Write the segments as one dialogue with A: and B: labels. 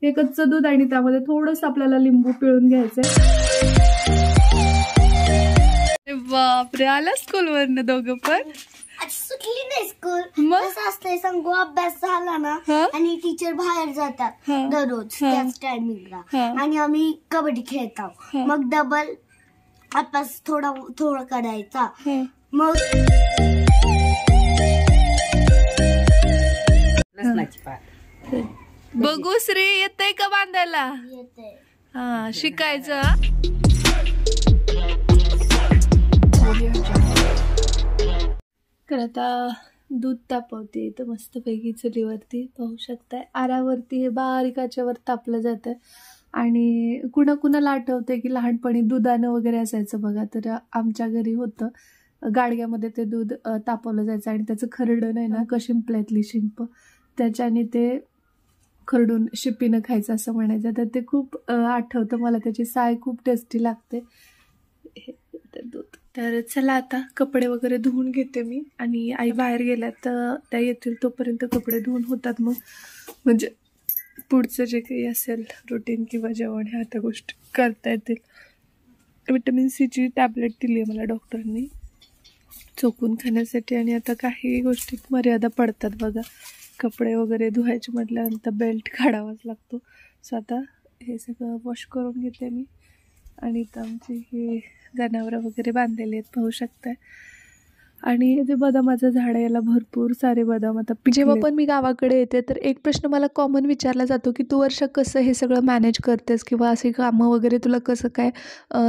A: हे कच्चं दूध आणि त्यामध्ये थोडंसं आपल्याला लिंबू पिळून घ्यायचंय. बापरे, आला स्कूलवरनं दोघं पण?
B: सुटली नाही स्कूल.
A: मग
B: असं असतंय, सांगू अभ्यास झाला ना आणि टीचर बाहेर जातात दररोज त्याच टायमिंगला आणि आम्ही कबड्डी खेळतो. मग डबल अभ्यास थोडा करायचा. मग
A: बघू श्री येतंय का बांधायला?
B: येते.
A: हा, शिकायचं. तर आता दूध तापवते तर मस्तपैकी चुलीवरती पाहू शकताय. आरावरती हे बारीक आचेवर तापलं जातं. आणि कुणाकुणाला आठवते की लहानपणी दुधानं वगैरे असायचं बघा, तर आमच्या घरी होतं. गाडग्यामध्ये ते दूध तापवलं जायचं आणि त्याचं खरडं नाही ना, शिंपल्यातली शिंप, त्याच्याने ते खरडून शिपीनं खायचं असं म्हणायचं. तर ते खूप आठवतं मला, त्याची साय खूप टेस्टी लागते. दूध. तर चला आता कपडे वगैरे धुवून घेते मी. आणि आई बाहेर गेल्या तर त्या येतील तोपर्यंत कपडे धुवून होतात. मग म्हणजे पुढचं जे काही असेल रुटीन किंवा जेवण ह्या त्या गोष्टी करता येतील. विटॅमिन सीची टॅबलेट दिली आहे मला डॉक्टरनी चोखून खाण्यासाठी. आणि आता काही गोष्टीत मर्यादा पडतात बघा. कपडे वगैरे धुवायचे म्हटल्यानंतर बेल्ट काढावाच लागतो. सो आता हे सगळं वॉश करून घेते मी. आणि इथं आमची हे जनावरं वगैरे बांधलेले आहेत पाहू शकताय. आणि जे बदामाचं झाड आहे याला भरपूर सारे बदाम आता. जेव्हा पण मी गावाकडे येते तर एक प्रश्न मला कॉमन विचारला जातो की तू वर्षा कसं हे सगळं मॅनेज करतेस किंवा असे कामं वगैरे तुला कसं काय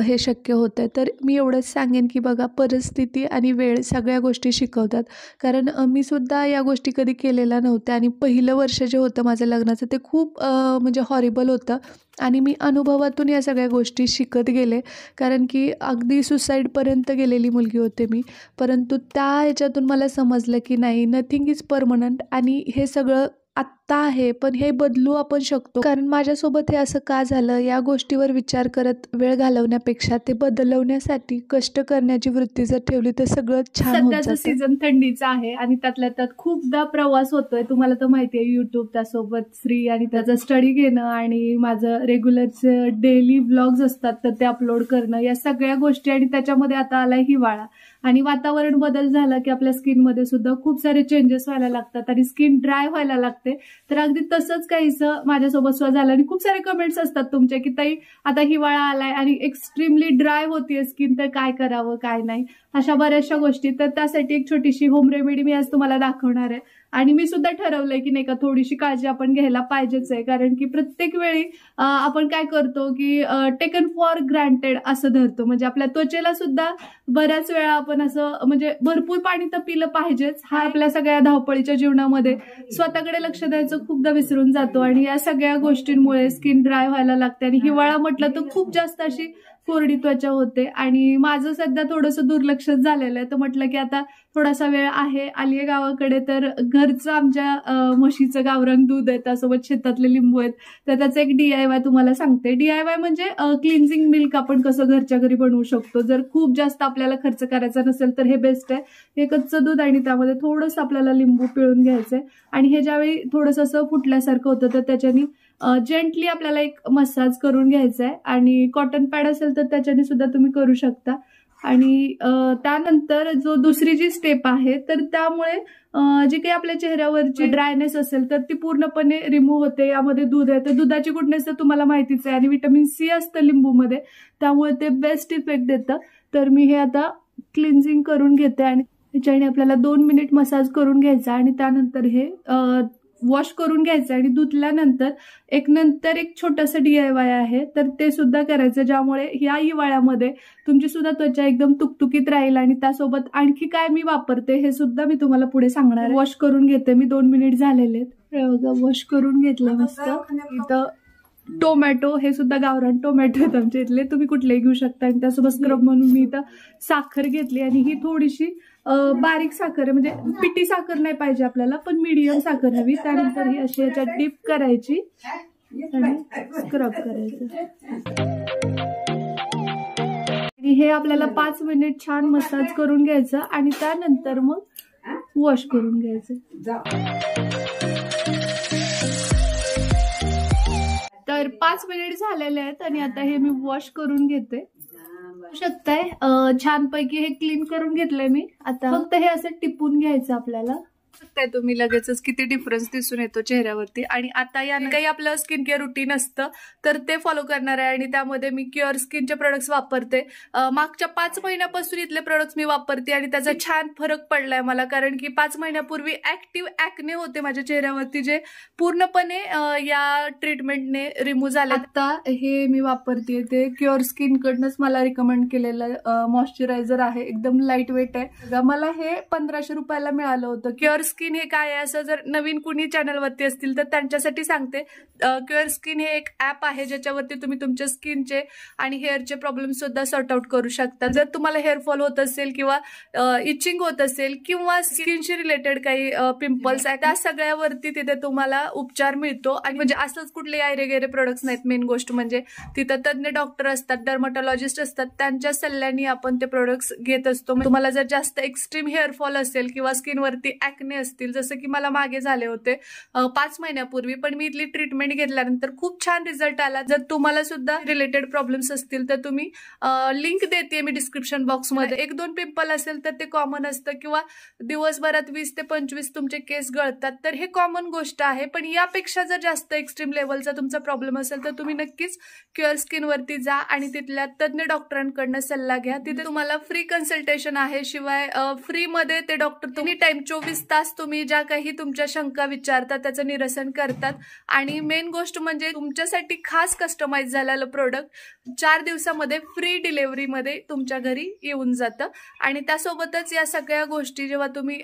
A: हे शक्य होतं आहे. तर मी एवढंच सांगेन की बघा, परिस्थिती आणि वेळ सगळ्या गोष्टी शिकवतात. कारण मी सुद्धा या गोष्टी कधी केलेल्या नव्हत्या. आणि पहिलं वर्ष जे होतं माझं लग्नाचं ते खूप म्हणजे हॉरिबल होतं. आणि मी अनुभवातून या सगळ्या गोष्टी शिकत गेले. कारण की अगदी सुसाईडपर्यंत गेलेली मुलगी होते मी. परंतु त्या ह्याच्यातून मला समजलं की नाही, नथिंग इज परमनंट. आणि हे सगळं आत्ता आहे पण हे बदलू आपण शकतो. कारण माझ्यासोबत हे असं का झालं या गोष्टीवर विचार करत वेळ घालवण्यापेक्षा ते बदलवण्यासाठी कष्ट करण्याची वृत्ती जर ठेवली तर सगळं छान होतं. सध्याचं सीझन थंडीचा आहे आणि त्यातल्या त्यात खूपदा प्रवास होतोय. तुम्हाला तर माहिती आहे, युट्यूब त्यासोबत फ्री आणि त्याचा स्टडी घेणं आणि माझं रेग्युलरचे डेली व्लॉग्स असतात तर ते अपलोड करणं, या सगळ्या गोष्टी. आणि त्याच्यामध्ये आता आलाय हिवाळा आणि वातावरण बदल झाला की आपल्या स्किनमध्ये सुद्धा खूप सारे चेंजेस व्हायला लागतात आणि स्किन ड्राय व्हायला लागते. तर अगदी तसंच काहीसं माझ्यासोबत सुद्धा झालं. आणि खूप सारे कमेंट्स असतात तुमचे की ताई आता हिवाळा आलाय आणि एक्स्ट्रीमली ड्राय होतीये स्किन, तर काय करावं काय नाही, अशा बऱ्याचशा गोष्टी. तर त्यासाठी एक छोटीशी होम रेमेडी मी आज तुम्हाला दाखवणार आहे. आणि मी सुद्धा ठरवलंय की नाही का, थोडीशी काळजी आपण घ्यायला पाहिजेच आहे. कारण की प्रत्येक वेळी आपण काय करतो की टेकन फॉर ग्रँटेड असं धरतो. म्हणजे आपल्या त्वचेला सुद्धा बऱ्याच वेळा आपण असं म्हणजे भरपूर पाणी तर पिलं पाहिजेच. हा आपल्या सगळ्या धावपळीच्या जीवनामध्ये स्वतःकडे लक्ष द्यायचं खूपदा विसरून जातो. आणि या सगळ्या गोष्टींमुळे स्किन ड्राय व्हायला लागते. आणि हिवाळा म्हटलं तर खूप जास्त अशी कोरडी त्वचा होते. आणि माझं सध्या थोडंसं दुर्लक्ष झालेलं आहे. तर म्हटलं की आता थोडासा वेळ आहे, आलीये गावाकडे, तर घरचं आमच्या म्हशीचं गावरान दूध आहे, त्यासोबत शेतातले लिंबू आहेत. तर त्याचं एक DIY तुम्हाला सांगते. DIY म्हणजे क्लिन्झिंग मिल्क आपण कसं घरच्या घरी बनवू शकतो. जर खूप जास्त आपल्याला खर्च करायचा नसेल तर हे बेस्ट आहे. हे कच्चं दूध आणि त्यामध्ये थोडंसं आपल्याला लिंबू पिळून घ्यायचंय. आणि हे ज्यावेळी थोडंसं असं फुटल्यासारखं होतं तर त्याच्यानी जेंटली आपल्याला एक मसाज करून घ्यायचा आहे. आणि कॉटन पॅड असेल तर त्याच्याने सुद्धा तुम्ही करू शकता. आणि त्यानंतर जो दुसरी जी स्टेप आहे तर त्यामुळे जी काही आपल्या चेहऱ्यावरची ड्रायनेस असेल तर ती पूर्णपणे रिमूव्ह होते. यामध्ये दूध आहे तर दुधाची गुडनेस तर तुम्हाला माहितीच आहे. आणि विटॅमिन C असतं लिंबूमध्ये, त्यामुळे ते बेस्ट इफेक्ट देतं. तर मी हे आता क्लिन्झिंग करून घेते आणि त्याच्याने आपल्याला 2 मिनिट मसाज करून घ्यायचा. आणि त्यानंतर हे वॉश करून घ्यायचं. आणि धुतल्यानंतर एक छोटंसं DIY आहे तर ते सुद्धा करायचं, ज्यामुळे या हिवाळ्यामध्ये तुमची सुद्धा त्वचा एकदम तुकतुकीत राहील. आणि त्यासोबत आणखी काय मी वापरते हे सुद्धा मी तुम्हाला पुढे सांगणार. वॉश करून घेते मी, 2 मिनिट झालेले आहेत. वॉश करून घेतलं मस्त. इथं टोमॅटो, हे सुद्धा गावरान टोमॅटो आहेत आमच्या इथले, तुम्ही कुठलेही घेऊ शकता. आणि त्यासोबत स्क्रब म्हणून मी इथं साखर घेतली. आणि ही थोडीशी बारीक साखर आहे, म्हणजे पिठी साखर नाही पाहिजे आपल्याला, पण मीडियम साखर हवी. त्यानंतर ही अशी याच्यात डिप करायची आणि स्क्रब करायचं. आणि हे आपल्याला 5 मिनिट छान मसाज करून घ्यायचं. आणि त्यानंतर मग वॉश करून घ्यायचं. तर 5 मिनिट झालेले आहेत आणि आता हे मी वॉश करून घेते. शकताय छानपैकी हे क्लीन करून घेतलंय मी. आता फक्त हे असं टिपून घ्यायचं आपल्याला. तुम्ही लगेचच किती डिफरन्स दिसून येतो चेहऱ्यावरती. आणि आता याने काही आपलं स्किन केअर रुटीन असतं तर ते फॉलो करणार आहे आणि त्यामध्ये मी क्युअर स्किनचे प्रोडक्ट्स वापरते. मागच्या 5 महिन्यापासून इथले प्रोडक्ट्स मी वापरते आणि त्याचा छान फरक पडलाय मला, कारण की 5 महिन्यापूर्वी ऍक्टिव्ह ऍक्ने होते माझ्या चेहऱ्यावरती जे पूर्णपणे या ट्रीटमेंटने रिमूव्ह झाले. आता हे मी वापरते ते क्युअर स्किन कडनंच मला रिकमेंड केलेलं मॉइश्चरायझर आहे. एकदम लाईट वेट आहे. मला हे 1500 रुपयाला मिळालं होतं. क्युअर स्किन हे काय आहे असं जर नवीन कुणी चॅनलवरती असतील तर त्यांच्यासाठी सांगते. क्युअर स्किन हे एक ऍप आहे ज्याच्यावरती तुम्ही तुमच्या स्किनचे आणि हेअरचे प्रॉब्लेम सुद्धा सॉर्ट आउट करू शकता. जर तुम्हाला हेअरफॉल होत असेल किंवा इचिंग होत असेल किंवा स्किनशी रिलेटेड काही पिंपल्स आहेत त्या सगळ्यावरती तिथे तुम्हाला उपचार मिळतो. आणि म्हणजे असंच कुठले आयरेगेरे प्रोडक्ट्स नाहीत. मेन गोष्ट म्हणजे तिथं तज्ञ डॉक्टर असतात, डर्मॅटॉलॉजिस्ट असतात, त्यांच्या सल्ल्याने आपण ते प्रोडक्ट्स घेत असतो. तुम्हाला जर जास्त एक्स्ट्रीम हेअरफॉल असेल किंवा स्किनवरती ऍक्ने असतील, जसं की मला मागे झाले होते 5 महिन्यापूर्वी, पण मी इथली ट्रीटमेंट घेतल्यानंतर खूप छान रिझल्ट आला. जर तुम्हाला सुद्धा रिलेटेड प्रॉब्लेम्स असतील तर तुम्ही लिंक देते मी डिस्क्रिप्शन बॉक्समध्ये. 1-2 पिंपल असेल तर ते कॉमन असतं किंवा दिवसभरात 20 ते 25 तुमचे केस गळतात तर हे कॉमन गोष्ट आहे. पण यापेक्षा जर जास्त एक्स्ट्रीम लेवलचा तुमचा प्रॉब्लेम असेल तर तुम्ही नक्कीच क्युअर स्किनवरती जा आणि तिथल्या तज्ञ डॉक्टरांकडनं सल्ला घ्या. तिथे तुम्हाला फ्री कन्सल्टेशन आहे. शिवाय फ्रीमध्ये ते डॉक्टर तुम्ही टाइम 24 तास तुम्ही ज्या काही तुमच्या शंका विचारतात त्याचं निरसन करतात. आणि मेन गोष्ट म्हणजे तुमच्यासाठी खास कस्टमाइज झालेलं प्रोडक्ट 4 दिवसामध्ये फ्री डिलिव्हरीमध्ये तुमच्या घरी येऊन जातं. आणि त्यासोबतच या सगळ्या गोष्टी जेव्हा तुम्ही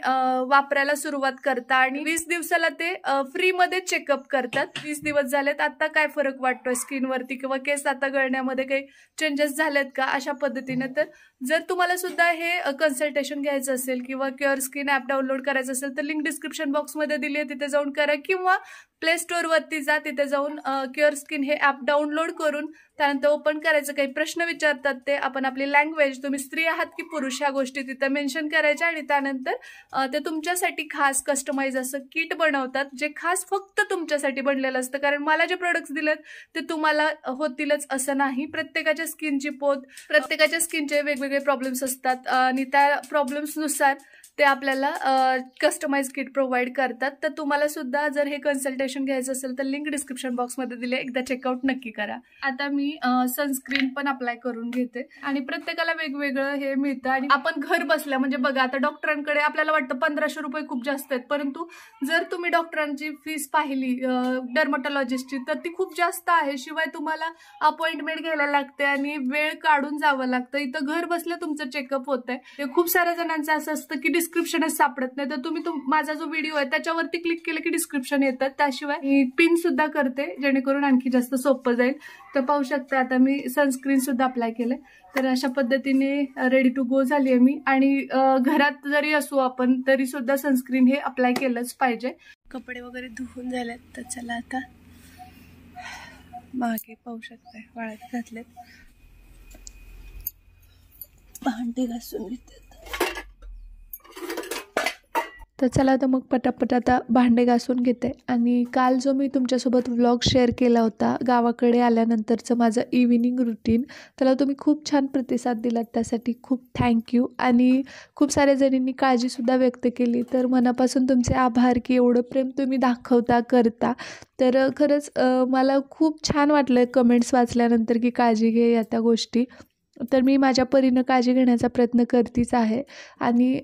A: वापरायला सुरुवात करता आणि 20 दिवसाला ते फ्रीमध्ये चेकअप करतात. 20 दिवस झालेत, आता काय फरक वाटतोय स्किनवरती किंवा केस आता गळण्यामध्ये काही चेंजेस झालेत का, अशा पद्धतीने. तर जर तुम्हाला सुद्धा हे कन्सल्टेशन घ्यायचं असेल किंवा क्युअर स्किन ऍप डाउनलोड करायचं असेल तर लिंक डिस्क्रिप्शन बॉक्समध्ये दिली आहे, तिथे जाऊन करा. किंवा प्ले स्टोअरवरती जा, तिथे जाऊन क्युअर स्किन हे ऍप डाउनलोड करून त्यानंतर ओपन करायचं. काही प्रश्न विचारतात ते आपण आपली लँग्वेज, तुम्ही स्त्री आहात की पुरुष, ह्या गोष्टी तिथे मेन्शन करायच्या आणि त्यानंतर ते तुमच्यासाठी खास कस्टमाइज असं किट बनवतात जे खास फक्त तुमच्यासाठी बनलेलं असतं. कारण मला जे प्रोडक्ट्स दिलेत ते तुम्हाला होतीलच असं नाही. प्रत्येकाच्या स्किनची पोत, प्रत्येकाच्या स्किनचे वेगवेगळे प्रॉब्लेम्स असतात आणि त्या प्रॉब्लेम्सनुसार ते आपल्याला कस्टमाइज किट प्रोव्हाइड करतात. तर तुम्हाला सुद्धा जर हे कन्सल्टेशन घ्यायचं असेल तर लिंक डिस्क्रिप्शन बॉक्समध्ये दिले, एकदा चेकआउट नक्की करा. आता मी सनस्क्रीन पण अप्लाय करून घेते आणि प्रत्येकाला वेगवेगळं हे मिळतं. आणि आपण घर बसल्या म्हणजे बघा, आता डॉक्टरांकडे आपल्याला वाटतं 1500 रुपये खूप जास्त आहेत, परंतु जर तुम्ही डॉक्टरांची फीस पाहिली डर्मॅटॉलॉजिस्टची तर ती खूप जास्त आहे. शिवाय तुम्हाला अपॉइंटमेंट घ्यायला लागते आणि वेळ काढून जावं लागतं. इथं घर बसल्या तुमचं चेकअप होतंय. ते खूप साऱ्या जणांचं असं असतं की डिस्क्रिप्शनच सापडत नाही, तर तुम्ही माझा जो व्हिडिओ आहे त्याच्यावरती क्लिक केलं की डिस्क्रिप्शन येतात. त्याशिवाय मी पिन सुद्धा करते जेणेकरून आणखी जास्त सोपं जाईल. तर पाहू शकता आता मी सनस्क्रीन सुद्धा अप्लाय केलंय. तर अशा पद्धतीने रेडी टू गो झाली आहे मी. आणि घरात जरी असू आपण तरी सुद्धा सनस्क्रीन हे अप्लाय केलंच पाहिजे. कपडे वगैरे धुवून झालेत तर चला आता मागे पाहू शकताय वाळत घातलेत, भांडी घासून घेते. तर चला तर मग पटापट आता भांडे घासून घेते. आणि काल जो मी तुमच्यासोबत व्लॉग शेअर केला होता गावाकडे आल्यानंतरचं माझं इव्हिनिंग रुटीन, त्याला तुम्ही खूप छान प्रतिसाद दिलात, त्यासाठी खूप थँक्यू. आणि खूप साऱ्या जणींनी काळजीसुद्धा व्यक्त केली, तर मनापासून तुमचे आभार की एवढं प्रेम तुम्ही दाखवता करता. तर खरंच मला खूप छान वाटलं कमेंट्स वाचल्यानंतर की काळजी घे या त्या गोष्टी. तर मी माझ्या परीनं काळजी घेण्याचा प्रयत्न करतीच आहे. आणि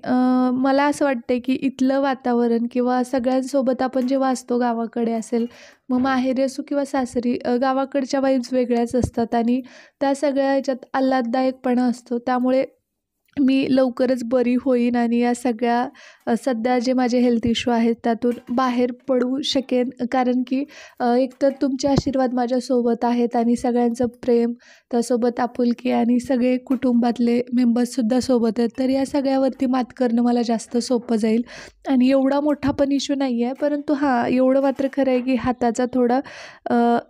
A: मला असं वाटतं की इथलं वातावरण किंवा सगळ्यांसोबत आपण जेव्हा असतो गावाकडे असेल, मग माहेरी असो किंवा सासरी, गावाकडच्या वाईब्स वेगळ्याच असतात आणि त्या सगळ्या ह्याच्यात आल्हाददायकपणा असतो. त्यामुळे मी लवकरच बरी होईन आणि या सगळ्या सध्या जे माझे हेल्थ इश्यू आहेत त्यातून बाहेर पडू शकेन. कारण की एकतर तुमचे आशीर्वाद माझ्यासोबत आहेत आणि सगळ्यांचं प्रेम, त्यासोबत आपुलकी आणि सगळे कुटुंबातले मेंबर्ससुद्धा सोबत आहेत. तर या सगळ्यावरती मात करणं मला जास्त सोपं जाईल. आणि एवढा मोठा पण इश्यू नाही आहे, परंतु हां एवढं मात्र खरं आहे की हाताचा थोडा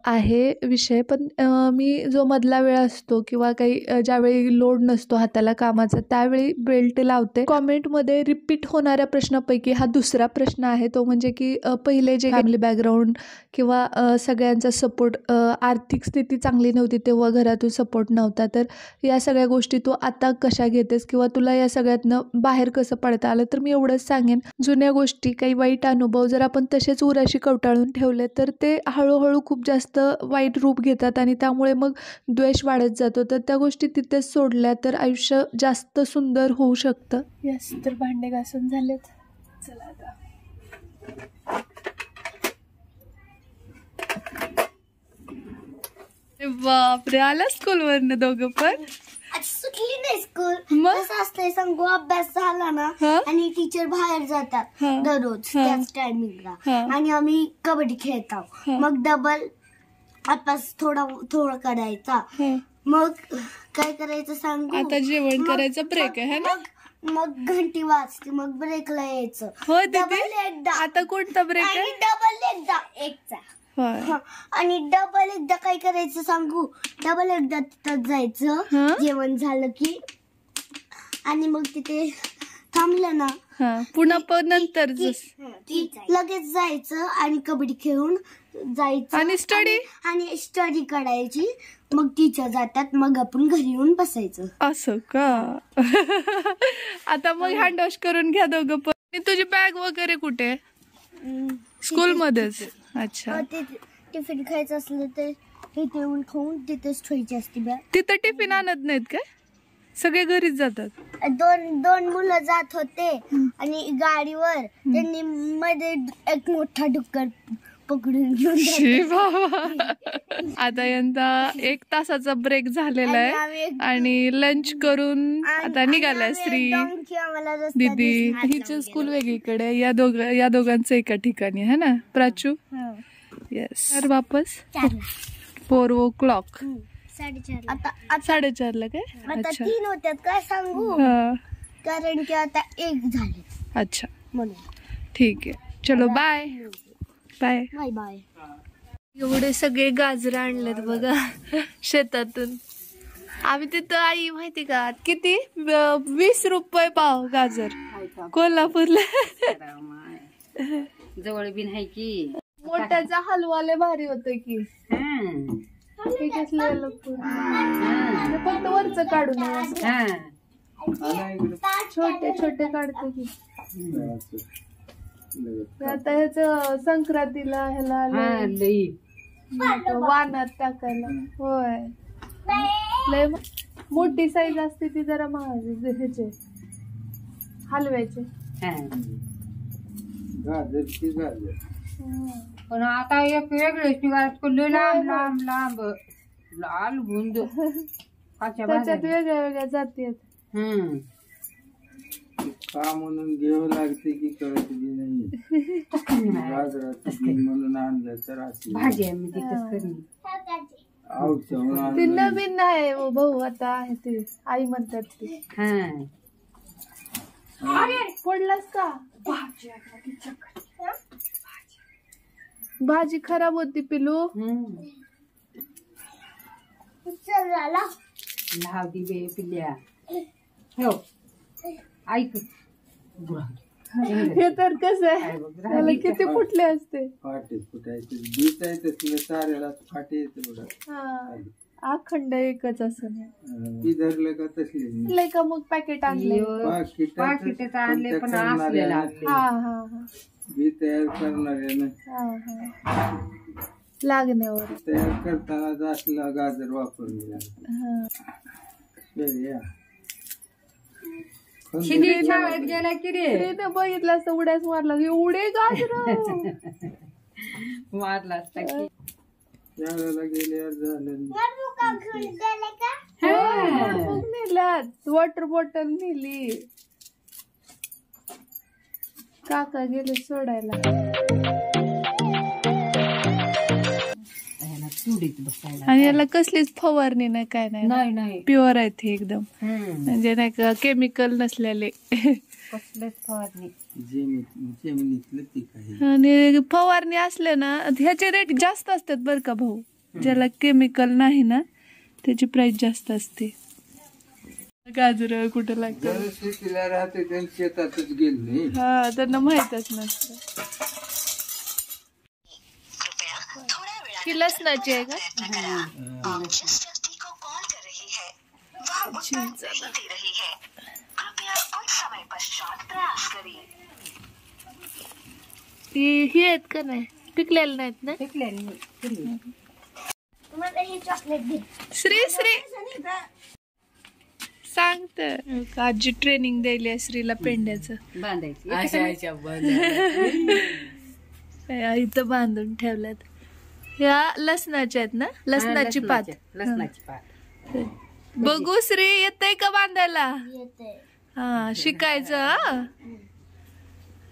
A: आहे विषय. पण मी जो मधला वेळ असतो किंवा काही ज्यावेळी लोड नसतो हाताला कामाचा, त्या त्यावेळी बेल्ट लावते. कॉमेंटमध्ये रिपीट होणाऱ्या प्रश्नापैकी हा दुसरा प्रश्न आहे, तो म्हणजे की पहिले जे फॅमिली बॅकग्राऊंड किंवा सगळ्यांचा सपोर्ट, आर्थिक स्थिती चांगली नव्हती तेव्हा घरातून सपोर्ट नव्हता, तर या सगळ्या गोष्टी तू आता कशा घेतेस किंवा तुला या सगळ्यातनं बाहेर कसं पडता आलं. तर मी एवढंच सांगेन, जुन्या गोष्टी, काही वाईट अनुभव जर आपण तसेच उराशी कवटाळून ठेवले तर ते हळूहळू खूप जास्त वाईट रूप घेतात आणि त्यामुळे मग द्वेष वाढत जातो. तर त्या गोष्टी तिथेच सोडल्या तर आयुष्य जास्त सुंदर होऊ शकतं. यस, तर भांडे घासून झालेत. चला आता बापरे, आला स्कूल वरनं दोघं पण.
B: सुटली नाही स्कूल.
A: मग
B: कसं असतंय सांगू, अभ्यास झाला ना आणि टीचर बाहेर जातात दररोज त्याच टायमिंगला आणि आम्ही कबड्डी खेळतो. मग डबल अभ्यास थोडा करायचा. मग काय करायचं सांगू,
A: आता जेवण करायचं, ब्रेक आहे ना.
B: मग घंटी वाजते, मग ब्रेकला यायचं.
A: हो
B: डबल एकदा.
A: आता कोणता ब्रेक आहे?
B: डबल एकदा एकचा. आणि डबल एकदा काय करायचं सांगू, डबल एकदा तिथं जायचं जेवण झालं की, आणि मग तिथे थांबलं ना
A: पुन्हा नंतर
B: लगेच जायचं आणि कबड्डी खेळून जायचं आणि स्टडी करायची. मग टीचर जातात, मग आपण घरी येऊन बसायचं.
A: असं का? आता मग हँड वॉश करून घ्या दोघं पण. तुझी बॅग वगैरे कुठे? स्कूल मध्येच. अच्छा,
B: टिफिन खायचं असलं तर इथे येऊन खाऊन तिथेच ठेवायची असते बॅग.
A: तिथं टिफिन आणत नाहीत काय? सगळे घरीच जातात.
B: दोन मुलं जात होते आणि गाडीवर त्यांनी मध्ये एक मोठा डुक्कर पकडून घेऊन.
A: आता यंदा 1 तासाचा ब्रेक झालेला आहे आणि लंच करून आता निघालाय श्री दीदी. हिचं स्कूल वेगळीकडे, या दोघांचं एका ठिकाणी आहे ना प्राचू. येस, तर वापस 4 o'clock. 4:30 ला काय?
B: आता 3 होत्यात काय सांगू, कारण की आता 1 झाले.
A: अच्छा, म्हणून ठीक आहे. चलो बाय बाय
B: बाय बाय.
A: एवढे सगळे गाजर आणलेत बघा शेतातून. आम्ही तिथं, आई माहिती का किती, 20 रुपये पाव गाजर कोल्हापूरला.
C: जवळ बिन आहे की.
A: मोठ्याचा हलवा लय भारी होतं की. फक्त वरच काढू नये, छोटे छोटे काढते की. आता ह्याच संक्रांतीला ह्याला वानात टाकायला. होय, लय मोठी साईज असते ती जरा महाग ह्याचे हलव्याचे.
C: पण आता एक वेगळेच निघाला, लांब लांब लांब लाल गुंद.
A: त्याच्यात वेगळ्या वेगळ्या जाती आहेत.
D: का म्हणून घ्यावं लागते की कळत नाही. म्हणून आणलं तर
C: भाजी आम्ही तिथेच करून.
A: ते नवीन आहे भाऊ, आता आहे ते आई म्हणतात ते. फोडलास का? भाजी खराब होती पिलू.
C: लाव दी बे पिल्या. हो ऐक,
A: हे तर कसं आहे, त्याला किती फुटले असते.
D: फाटे फुटायचे बीट आहे तसलं साऱ्याला फाटे येते बघा.
A: अखंड एकच असं
D: ती धरलं का तसले
A: का मग पॅकेट आणले.
C: पाकिट आणले पण असलेला
D: बी तयार करणारे ना,
A: लागण्यावर
D: तयार करताना असला गाजर वापरले.
C: शाळेत गेला की रे,
A: बघितलं असतं उड्याच मारला, एवढे गाजर
C: मारला असता की.
D: शाळेला गेल्यावर झालं.
A: नेल्यात, वॉटर बॉटल नेली. काका गेले सोडायला. आणि याला कसलीच फवारणी नाही, काय नाही, प्युअर आहे ते एकदम. म्हणजे नाही का केमिकल नसलेले.
C: कसलेच फवारणी.
A: आणि फवारणी असले ना ह्याचे रेट जास्त असतात बरं का भाऊ. ज्याला केमिकल नाही ना त्याची प्राइस जास्त असते. गाजर कुठं लागतं
D: जर शेतीला राहते त्यांच्या शेतातच गेलो नाही.
A: हा त्यांना माहितच नसतं. की लसणाची आहे का? ही आहेत का नाही पिकलेले नाहीत ना?
B: तुम्हाला हे चॉकलेट दे.
A: श्री सांगत आजी ट्रेनिंग द्यायली श्रीला पेंड्याचं इथं बांधून ठेवल्यात. ह्या लसणाच्या आहेत ना? लसणाची पात. बघू श्री येतय का बांधायला? हा शिकायचं. हा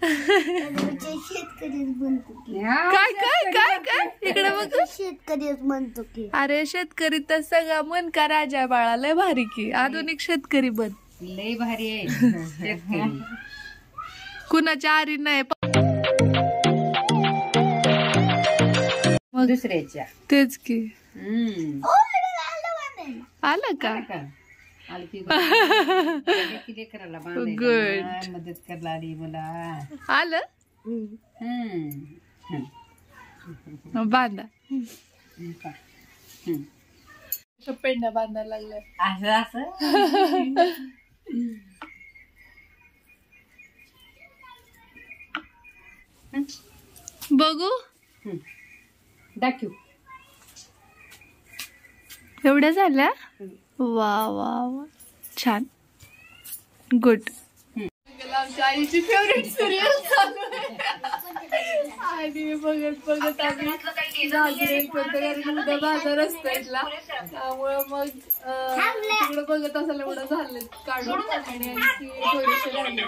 B: शेतकरीच म्हणतो की
A: काय काय काय काय इकडे बघ.
B: शेतकरीच म्हणतो की
A: अरे शेतकरी तर सगळा मन का राजा बाळा लय भारी की आधुनिक शेतकरी बन.
C: लय भारी आहे.
A: कुणाच्या आरी नाही
C: मग दुसऱ्याच्या
A: तेच की. आलं का?
C: लेकराला
A: Good.
C: मदत करायला आली मला.
A: आलं बांधा. पेंड्या बांधायला लागल्या.
C: असं
A: बघू
C: दाखव.
A: एवढ्या झाल्या. वा वा वा छान गुड. आमच्या आईची फेवरेट सिरियल चालू आहे आणि बघत बघत आम्ही उद्या बाजार असतो इथला त्यामुळं मग तिकडं बघत असायला एवढं झालं काढून आणि थोडेसे राहिले.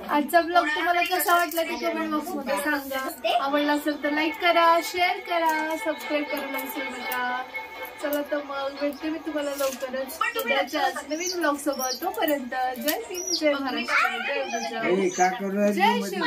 A: आजचा ब्लॉग तुम्हाला कसा वाटला ते कमेंट बॉक्स मध्ये सांगा. आवडला असेल तर लाईक करा, शेअर करा, सबस्क्राईब करायला विसरू नका. चला तर मग भेटते मी तुम्हाला लवकरच उद्याच्याच नवीन ब्लॉग सोबत. तोपर्यंत जय हिंद, जय महाराष्ट्र, जय गुजरात, जय शिव.